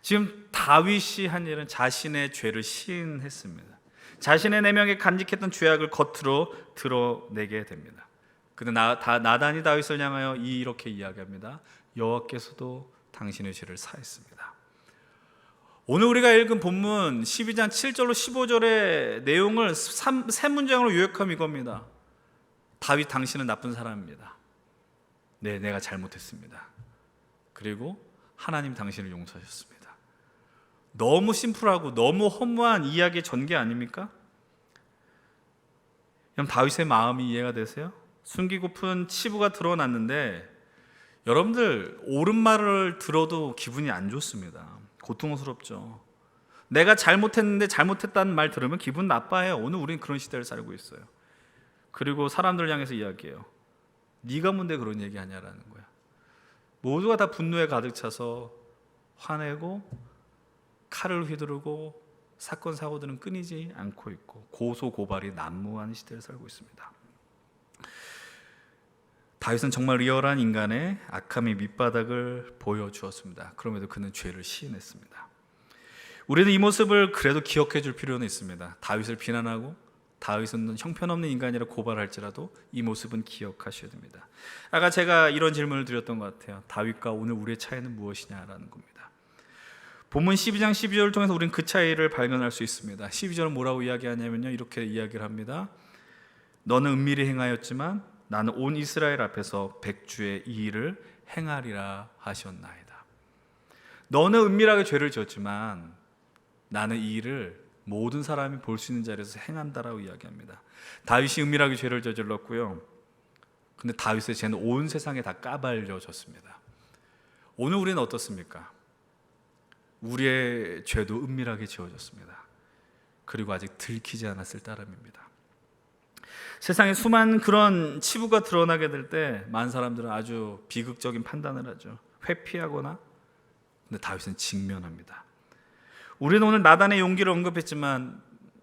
지금 다윗이 한 일은 자신의 죄를 시인했습니다. 자신의 내면에 간직했던 죄악을 겉으로 드러내게 됩니다. 근데 나단이 다윗을 향하여 이렇게 이야기합니다. 여호와께서도 당신의 죄를 사했습니다. 오늘 우리가 읽은 본문 12장 7절로 15절의 내용을 세 문장으로 요약하면 이겁니다. 다윗, 당신은 나쁜 사람입니다. 네, 내가 잘못했습니다. 그리고 하나님 당신을 용서하셨습니다. 너무 심플하고 너무 허무한 이야기의 전개 아닙니까? 그럼 다윗의 마음이 이해가 되세요? 숨기고픈 치부가 드러났는데 여러분들 옳은 말을 들어도 기분이 안 좋습니다. 고통스럽죠. 내가 잘못했는데 잘못했다는 말 들으면 기분 나빠해요. 오늘 우리는 그런 시대를 살고 있어요. 그리고 사람들 향해서 이야기해요. 네가 뭔데 그런 얘기하냐라는 거야. 모두가 다 분노에 가득 차서 화내고 칼을 휘두르고 사건 사고들은 끊이지 않고 있고 고소 고발이 난무하는 시대를 살고 있습니다. 다윗은 정말 리얼한 인간의 악함의 밑바닥을 보여주었습니다. 그럼에도 그는 죄를 시인했습니다. 우리는 이 모습을 그래도 기억해 줄 필요는 있습니다. 다윗을 비난하고 다윗은 형편없는 인간이라 고발할지라도 이 모습은 기억하셔야 됩니다. 아까 제가 이런 질문을 드렸던 것 같아요. 다윗과 오늘 우리의 차이는 무엇이냐라는 겁니다. 본문 12장 12절을 통해서 우리는 그 차이를 발견할 수 있습니다. 12절은 뭐라고 이야기하냐면요, 이렇게 이야기를 합니다. 너는 은밀히 행하였지만 나는 온 이스라엘 앞에서 백주의 이 일을 행하리라 하셨나이다. 너는 은밀하게 죄를 지었지만 나는 이 일을 모든 사람이 볼 수 있는 자리에서 행한다라고 이야기합니다. 다윗이 은밀하게 죄를 저질렀고요. 근데 다윗의 죄는 온 세상에 다 까발려졌습니다. 오늘 우리는 어떻습니까? 우리의 죄도 은밀하게 지어졌습니다. 그리고 아직 들키지 않았을 따름입니다. 세상에 수많은 그런 치부가 드러나게 될 때 많은 사람들은 아주 비극적인 판단을 하죠. 회피하거나. 근데 다윗은 직면합니다. 우리는 오늘 나단의 용기를 언급했지만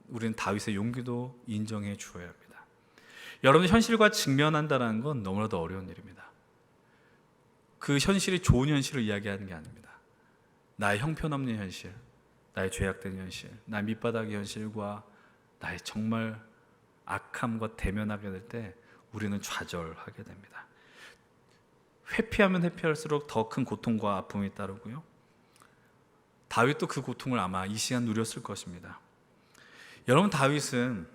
우리는 다윗의 용기도 인정해 주어야 합니다. 여러분, 현실과 직면한다는 건 너무나도 어려운 일입니다. 그 현실이 좋은 현실을 이야기하는 게 아닙니다. 나의 형편없는 현실, 나의 죄악된 현실, 나의 밑바닥의 현실과 나의 정말 악함과 대면하게 될 때 우리는 좌절하게 됩니다. 회피하면 회피할수록 더 큰 고통과 아픔이 따르고요. 다윗도 그 고통을 아마 이 시간 누렸을 것입니다. 여러분, 다윗은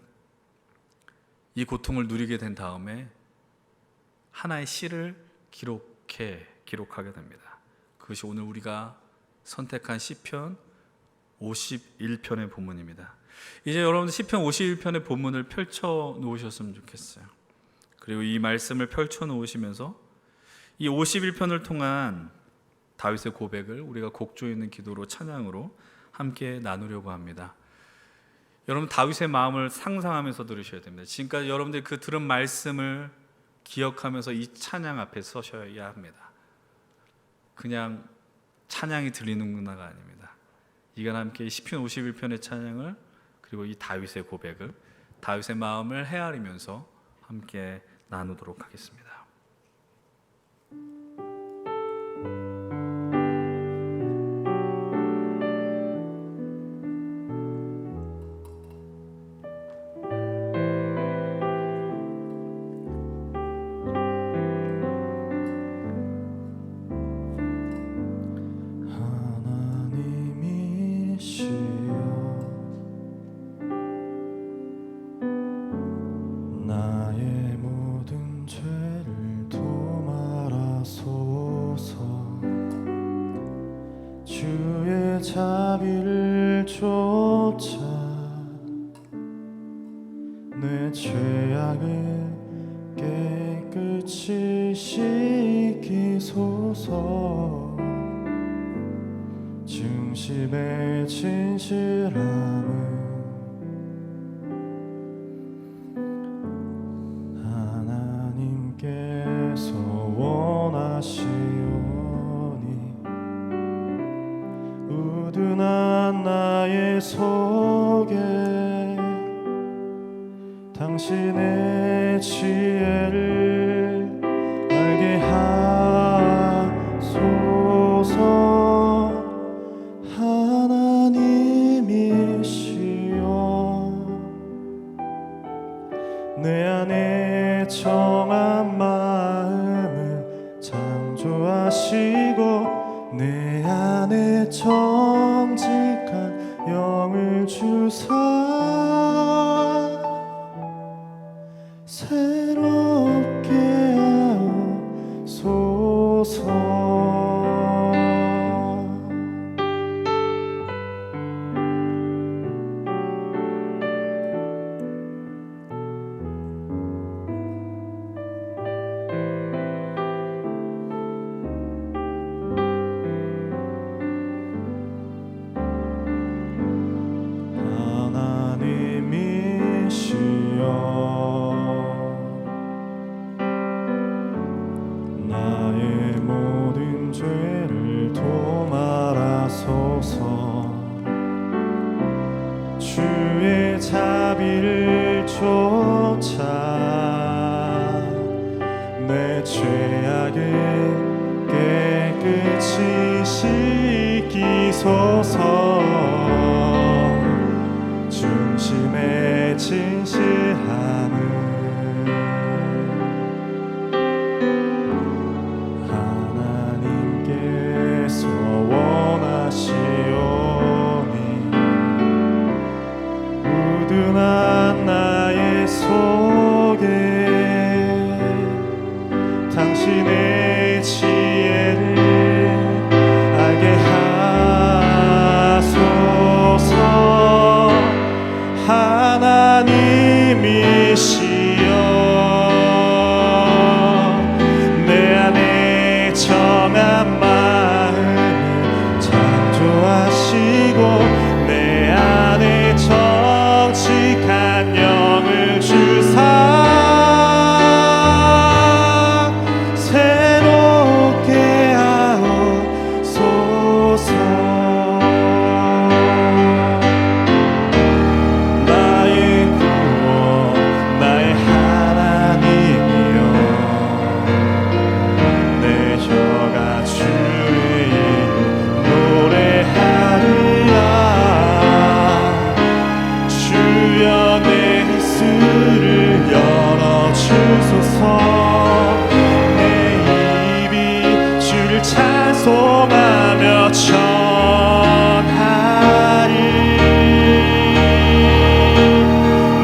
이 고통을 누리게 된 다음에 하나의 시를 기록하게 됩니다. 그것이 오늘 우리가 선택한 시편 51편의 본문입니다. 이제 여러분들 시편 51편의 본문을 펼쳐 놓으셨으면 좋겠어요. 그리고 이 말씀을 펼쳐 놓으시면서 이 51편을 통한 다윗의 고백을 우리가 곡조 있는 기도로 찬양으로 함께 나누려고 합니다. 여러분, 다윗의 마음을 상상하면서 들으셔야 됩니다. 지금까지 여러분들이 그 들은 말씀을 기억하면서 이 찬양 앞에 서셔야 합니다. 그냥 찬양이 들리는구나가 아닙니다. 이건 함께 시편 51편의 찬양을 그리고 이 다윗의 고백을, 다윗의 마음을 헤아리면서 함께 나누도록 하겠습니다. 자비를 쫓아 내 죄악을 깨끗이 씻기소서. 중심의 진실함은 하나님께서 원하시오. 우둔한 나의 속에 당신의 지혜를 알게 하소서. 하나님이시여 내 안에 정한 마음을 창조하시고 내 안에 정직한 영을 주사 새롭게 하옵소서. 진실기소서 중심의 진실함을 하나님께서 원하시오니 우둔한 나의 속에 당신의 지혜를 알게 하소서. 하나님이시여 내 안에 정한 마음을 창조하시고 내 안에 정직한 영을 주사 새롭게 하옵소서. 나의 구원 나의 하나님이여 내 혀가 주의 이름 노래하리라. 주여 내 입술을 열어주소서. 내 입이 주를 찬송하며 전하리.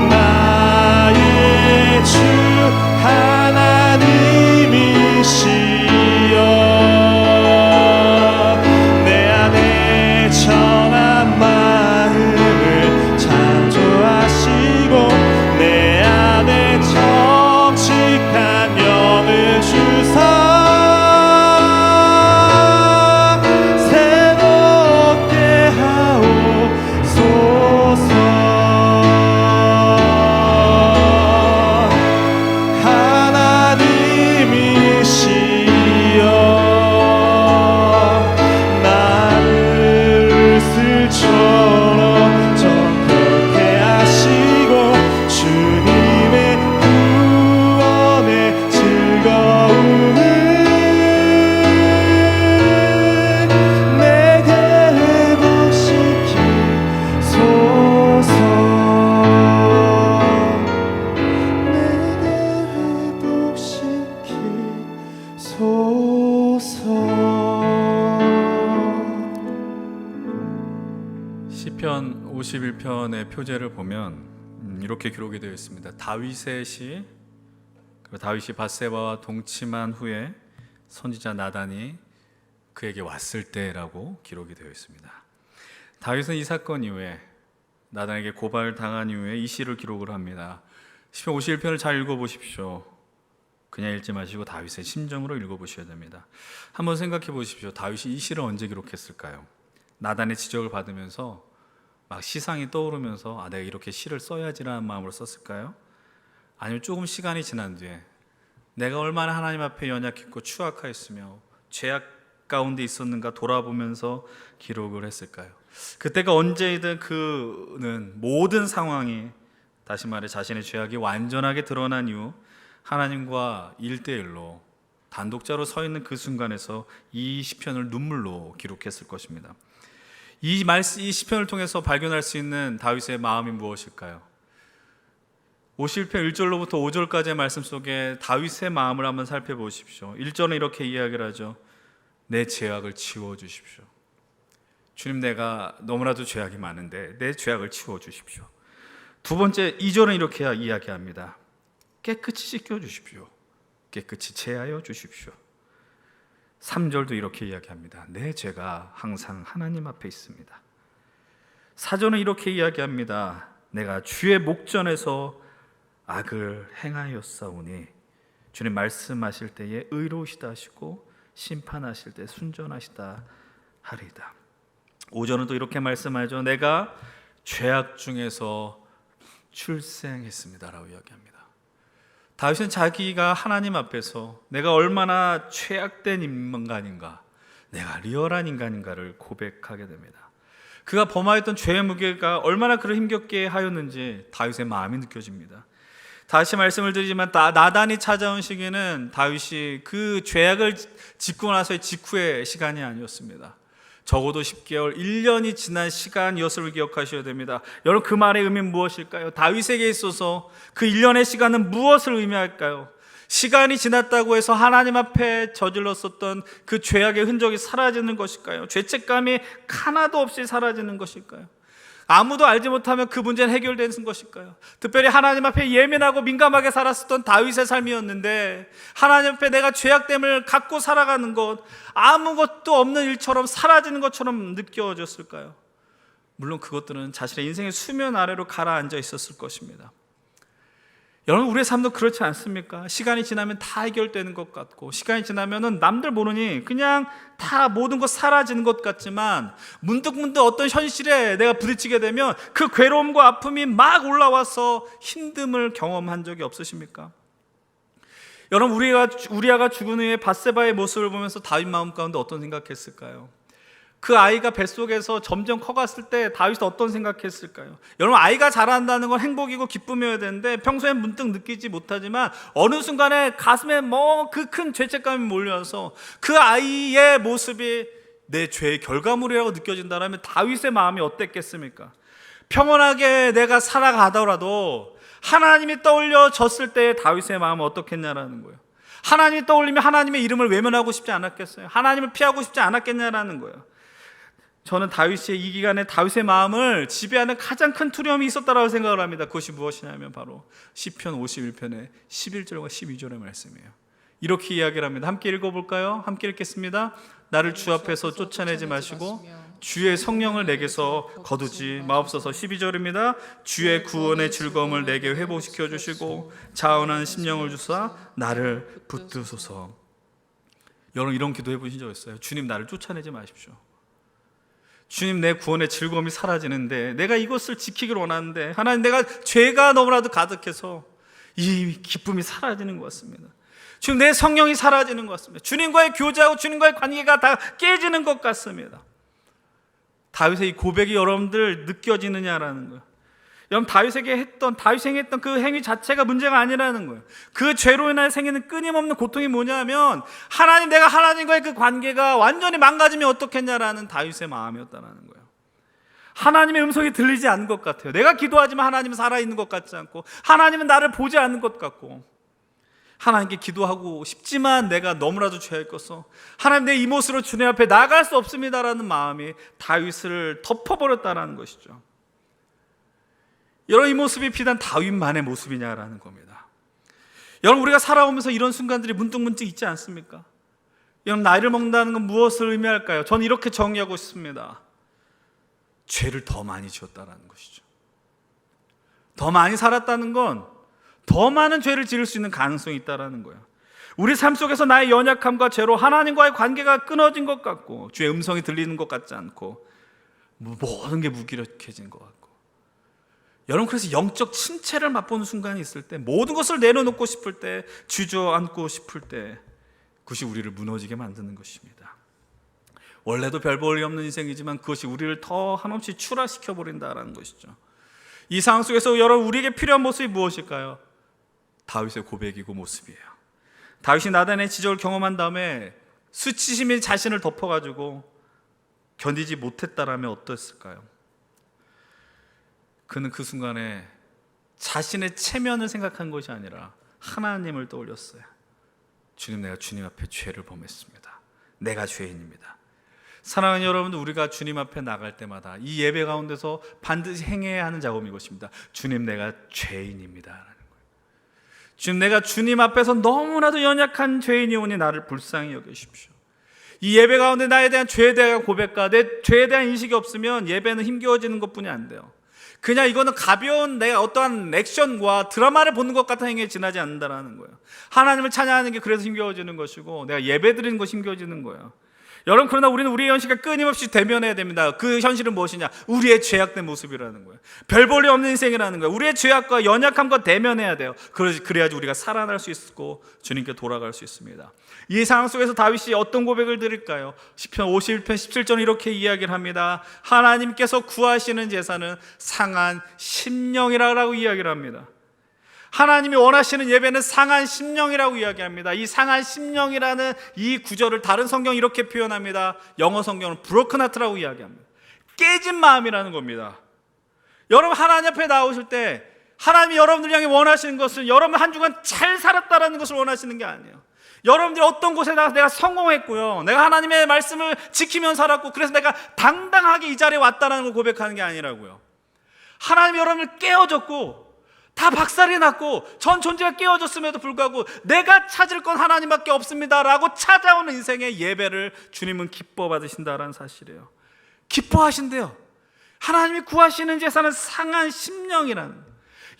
나의 주 하나님이시여 내 안에 정한 마음을 창조하시고 내 안에 정직한 영을 주사 새롭게 하옵소서. 하나님이시여 나를 을슬처럼 정결케 하시고 주님의 구원의 즐거움을 내게 회복시키소서. 내게 회복시키소서. 시편 51편의 표제를 보면 이렇게 기록이 되어 있습니다. 다윗의 시, 그리고 다윗이 밧세바와 동침한 후에 선지자 나단이 그에게 왔을 때라고 기록이 되어 있습니다. 다윗은 이 사건 이후에 나단에게 고발당한 이후에 이 시를 기록을 합니다. 시편 51편을 잘 읽어보십시오. 그냥 읽지 마시고 다윗의 심정으로 읽어보셔야 됩니다. 한번 생각해 보십시오. 다윗이 이 시를 언제 기록했을까요? 나단의 지적을 받으면서 막 시상이 떠오르면서 내가 이렇게 시를 써야지라는 마음으로 썼을까요? 아니면 조금 시간이 지난 뒤에 내가 얼마나 하나님 앞에 연약했고 추악하였으며 죄악 가운데 있었는가 돌아보면서 기록을 했을까요? 그때가 언제이든 그는 모든 상황이, 다시 말해 자신의 죄악이 완전하게 드러난 이후 하나님과 1대1로 단독자로 서 있는 그 순간에서 이 시편을 눈물로 기록했을 것입니다. 이 시편을 통해서 발견할 수 있는 다윗의 마음이 무엇일까요? 51편 1절로부터 5절까지의 말씀 속에 다윗의 마음을 한번 살펴보십시오. 1절은 이렇게 이야기를 하죠. 내 죄악을 치워주십시오. 주님, 내가 너무나도 죄악이 많은데 내 죄악을 치워주십시오. 두 번째 2절은 이렇게 이야기합니다. 깨끗이 씻겨주십시오. 깨끗이 제하여 주십시오. 3절도 이렇게 이야기합니다. 내 죄가 항상 하나님 앞에 있습니다. 4절은 이렇게 이야기합니다. 내가 주의 목전에서 악을 행하였사오니 주님 말씀하실 때에 의로우시다 하시고 심판하실 때 순전하시다 하리다. 5절은 또 이렇게 말씀하죠. 내가 죄악 중에서 출생했습니다라고 이야기합니다. 다윗은 자기가 하나님 앞에서 내가 얼마나 죄악된 인간인가, 내가 리얼한 인간인가를 고백하게 됩니다. 그가 범하였던 죄의 무게가 얼마나 그를 힘겹게 하였는지 다윗의 마음이 느껴집니다. 다시 말씀을 드리지만 나단이 찾아온 시기는 다윗이 그 죄악을 짓고 나서의 직후의 시간이 아니었습니다. 적어도 10개월, 1년이 지난 시간이었음을 기억하셔야 됩니다. 여러분, 그 말의 의미는 무엇일까요? 다윗에게 있어서 그 1년의 시간은 무엇을 의미할까요? 시간이 지났다고 해서 하나님 앞에 저질렀었던 그 죄악의 흔적이 사라지는 것일까요? 죄책감이 하나도 없이 사라지는 것일까요? 아무도 알지 못하면 그 문제는 해결되는 것일까요? 특별히 하나님 앞에 예민하고 민감하게 살았었던 다윗의 삶이었는데 하나님 앞에 내가 죄악됨을 갖고 살아가는 것, 아무것도 없는 일처럼 사라지는 것처럼 느껴졌을까요? 물론 그것들은 자신의 인생의 수면 아래로 가라앉아 있었을 것입니다. 여러분, 우리의 삶도 그렇지 않습니까? 시간이 지나면 다 해결되는 것 같고, 시간이 지나면은 남들 모르니 그냥 다 모든 것 사라지는 것 같지만, 문득문득 어떤 현실에 내가 부딪히게 되면 그 괴로움과 아픔이 막 올라와서 힘듦을 경험한 적이 없으십니까? 여러분, 우리아가 죽은 후에 밧세바의 모습을 보면서 다윗 마음 가운데 어떤 생각했을까요? 그 아이가 뱃속에서 점점 커갔을 때 다윗이 어떤 생각했을까요? 여러분, 아이가 자란다는 건 행복이고 기쁨이어야 되는데 평소엔 문득 느끼지 못하지만 어느 순간에 가슴에 그 큰 죄책감이 몰려와서 그 아이의 모습이 내 죄의 결과물이라고 느껴진다면 다윗의 마음이 어땠겠습니까? 평온하게 내가 살아가더라도 하나님이 떠올려졌을 때 다윗의 마음은 어떻겠냐라는 거예요. 하나님이 떠올리면 하나님의 이름을 외면하고 싶지 않았겠어요? 하나님을 피하고 싶지 않았겠냐라는 거예요. 저는 다윗의 이 기간에 다윗의 마음을 지배하는 가장 큰 두려움이 있었다라고 생각을 합니다. 그것이 무엇이냐면 바로 시편 51편의 11절과 12절의 말씀이에요. 이렇게 이야기를 합니다. 함께 읽어볼까요? 함께 읽겠습니다. 나를 주 앞에서 쫓아내지 마시고 주의 성령을 내게서 거두지 마옵소서. 12절입니다. 주의 구원의 즐거움을 내게 회복시켜 주시고 자원한 심령을 주사 나를 붙드소서. 여러분, 이런 기도 해보신 적 있어요? 주님, 나를 쫓아내지 마십시오. 주님, 내 구원의 즐거움이 사라지는데 내가 이것을 지키기를 원하는데 하나님, 내가 죄가 너무나도 가득해서 이 기쁨이 사라지는 것 같습니다. 주님, 내 성령이 사라지는 것 같습니다. 주님과의 교제하고 주님과의 관계가 다 깨지는 것 같습니다. 다윗의 이 고백이 여러분들 느껴지느냐라는 거예요. 여러분, 다윗이 행했던 그 행위 자체가 문제가 아니라는 거예요. 그 죄로 인해 생기는 끊임없는 고통이 뭐냐면 하나님, 내가 하나님과의 그 관계가 완전히 망가지면 어떻겠냐라는 다윗의 마음이었다는 거예요. 하나님의 음성이 들리지 않는 것 같아요. 내가 기도하지만 하나님은 살아있는 것 같지 않고, 하나님은 나를 보지 않는 것 같고, 하나님께 기도하고 싶지만 내가 너무나도 죄악했어서 하나님, 내 이 모습으로 주님 앞에 나아갈 수 없습니다라는 마음이 다윗을 덮어버렸다는 것이죠. 여러분, 이 모습이 비단 다윗만의 모습이냐라는 겁니다. 여러분, 우리가 살아오면서 이런 순간들이 문득문득 있지 않습니까? 여러분, 나이를 먹는다는 건 무엇을 의미할까요? 저는 이렇게 정의하고 싶습니다. 죄를 더 많이 지었다는 것이죠. 더 많이 살았다는 건 더 많은 죄를 지을 수 있는 가능성이 있다는 거예요. 우리 삶 속에서 나의 연약함과 죄로 하나님과의 관계가 끊어진 것 같고, 주의 음성이 들리는 것 같지 않고, 모든 게 무기력해진 것 같고, 여러분, 그래서 영적 침체를 맛보는 순간이 있을 때, 모든 것을 내려놓고 싶을 때, 주저앉고 싶을 때, 그것이 우리를 무너지게 만드는 것입니다. 원래도 별 볼이 없는 인생이지만 그것이 우리를 더 한없이 추락시켜버린다는 것이죠. 이 상황 속에서 여러분, 우리에게 필요한 모습이 무엇일까요? 다윗의 고백이고 모습이에요. 다윗이 나단의 지적을 경험한 다음에 수치심이 자신을 덮어가지고 견디지 못했다라면 어땠을까요? 그는 그 순간에 자신의 체면을 생각한 것이 아니라 하나님을 떠올렸어요. 주님, 내가 주님 앞에 죄를 범했습니다. 내가 죄인입니다. 사랑하는 여러분들, 우리가 주님 앞에 나갈 때마다 이 예배 가운데서 반드시 행해야 하는 작업이 것입니다. 주님, 내가 죄인입니다 라는 거예요. 주님, 내가 주님 앞에서 너무나도 연약한 죄인이오니 나를 불쌍히 여기십시오. 이 예배 가운데 나에 대한 죄에 대한 고백과 내 죄에 대한 인식이 없으면 예배는 힘겨워지는 것뿐이 안 돼요. 그냥 이거는 가벼운 내가 어떠한 액션과 드라마를 보는 것 같은 행위에 지나지 않는다는 거예요. 하나님을 찬양하는 게 그래서 힘겨워지는 것이고, 내가 예배 드리는 것이 힘겨워지는 거예요. 여러분, 그러나 우리는 우리의 현실과 끊임없이 대면해야 됩니다. 그 현실은 무엇이냐? 우리의 죄악된 모습이라는 거예요. 별 볼이 없는 인생이라는 거예요. 우리의 죄악과 연약함과 대면해야 돼요. 그래야지 우리가 살아날 수 있고 주님께 돌아갈 수 있습니다. 이 상황 속에서 다윗이 어떤 고백을 드릴까요? 시편 51편 17절은 이렇게 이야기를 합니다. 하나님께서 구하시는 제사는 상한 심령이라고 이야기를 합니다. 하나님이 원하시는 예배는 상한 심령이라고 이야기합니다. 이 상한 심령이라는 이 구절을 다른 성경이 이렇게 표현합니다. 영어 성경은 broken heart라고 이야기합니다. 깨진 마음이라는 겁니다. 여러분 하나님 앞에 나오실 때 하나님이 여러분들 향해 원하시는 것은 여러분 한 주간 잘 살았다라는 것을 원하시는 게 아니에요. 여러분들이 어떤 곳에 나가서 내가 성공했고요, 내가 하나님의 말씀을 지키면서 살았고, 그래서 내가 당당하게 이 자리에 왔다라는 걸 고백하는 게 아니라고요. 하나님이 여러분을 깨어졌고 다 박살이 났고 전 존재가 깨어졌음에도 불구하고 내가 찾을 건 하나님밖에 없습니다라고 찾아오는 인생의 예배를 주님은 기뻐 받으신다라는 사실이에요. 기뻐하신대요. 하나님이 구하시는 제사는 상한 심령이라는,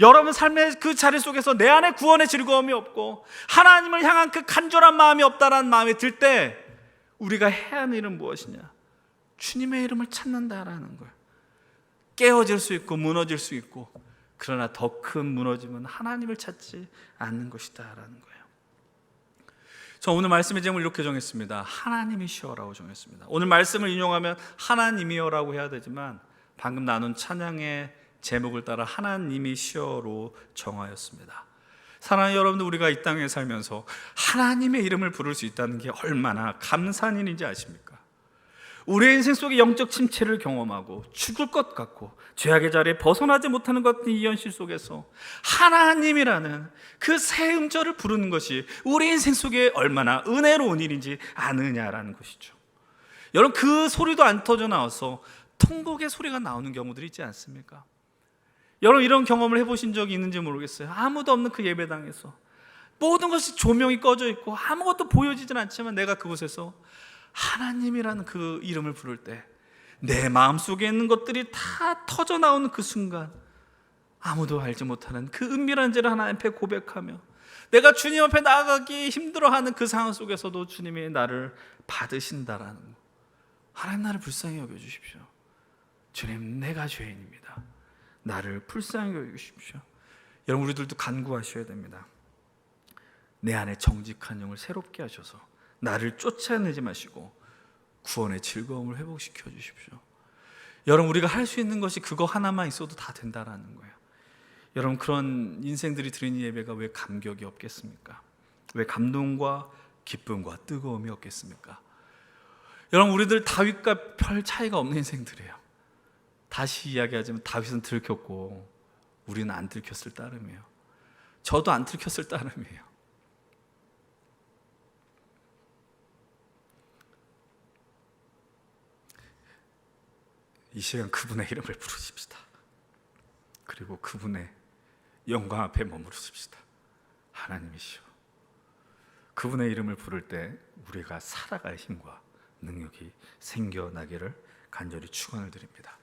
여러분 삶의 그 자리 속에서 내 안에 구원의 즐거움이 없고 하나님을 향한 그 간절한 마음이 없다라는 마음이 들 때 우리가 해야 하는 일은 무엇이냐? 주님의 이름을 찾는다라는 거예요. 깨어질 수 있고 무너질 수 있고, 그러나 더 큰 무너짐은 하나님을 찾지 않는 것이다라는 거예요. 저 오늘 말씀의 제목을 이렇게 정했습니다. 하나님이시여라고 정했습니다. 오늘 말씀을 인용하면 하나님이여라고 해야 되지만 방금 나눈 찬양의 제목을 따라 하나님이시여로 정하였습니다. 사랑하는 여러분들, 우리가 이 땅에 살면서 하나님의 이름을 부를 수 있다는 게 얼마나 감사한 일인지 아십니까? 우리의 인생 속에 영적 침체를 경험하고 죽을 것 같고 죄악의 자리에 벗어나지 못하는 것 같은 이 현실 속에서 하나님이라는 그 새 음절을 부르는 것이 우리 인생 속에 얼마나 은혜로운 일인지 아느냐라는 것이죠. 여러분, 그 소리도 안 터져 나와서 통곡의 소리가 나오는 경우들이 있지 않습니까? 여러분, 이런 경험을 해보신 적이 있는지 모르겠어요. 아무도 없는 그 예배당에서 모든 것이 조명이 꺼져 있고 아무것도 보여지진 않지만 내가 그곳에서 하나님이라는 그 이름을 부를 때 내 마음속에 있는 것들이 다 터져 나오는 그 순간, 아무도 알지 못하는 그 은밀한 죄를 하나님 앞에 고백하며 내가 주님 앞에 나아가기 힘들어하는 그 상황 속에서도 주님이 나를 받으신다라는 거. 하나님, 나를 불쌍히 여겨주십시오. 주님, 내가 죄인입니다. 나를 불쌍히 여겨주십시오. 여러분, 우리들도 간구하셔야 됩니다. 내 안에 정직한 영을 새롭게 하셔서 나를 쫓아내지 마시고 구원의 즐거움을 회복시켜 주십시오. 여러분, 우리가 할 수 있는 것이 그거 하나만 있어도 다 된다라는 거예요. 여러분, 그런 인생들이 드리는 예배가 왜 감격이 없겠습니까? 왜 감동과 기쁨과 뜨거움이 없겠습니까? 여러분, 우리들 다윗과 별 차이가 없는 인생들이에요. 다시 이야기하자면 다윗은 들켰고 우리는 안 들켰을 따름이에요. 저도 안 들켰을 따름이에요. 이 시간 그분의 이름을 부르십시다. 그리고 그분의 영광 앞에 머무르십시다. 하나님이시여. 그분의 이름을 부를 때 우리가 살아갈 힘과 능력이 생겨나기를 간절히 축원을 드립니다.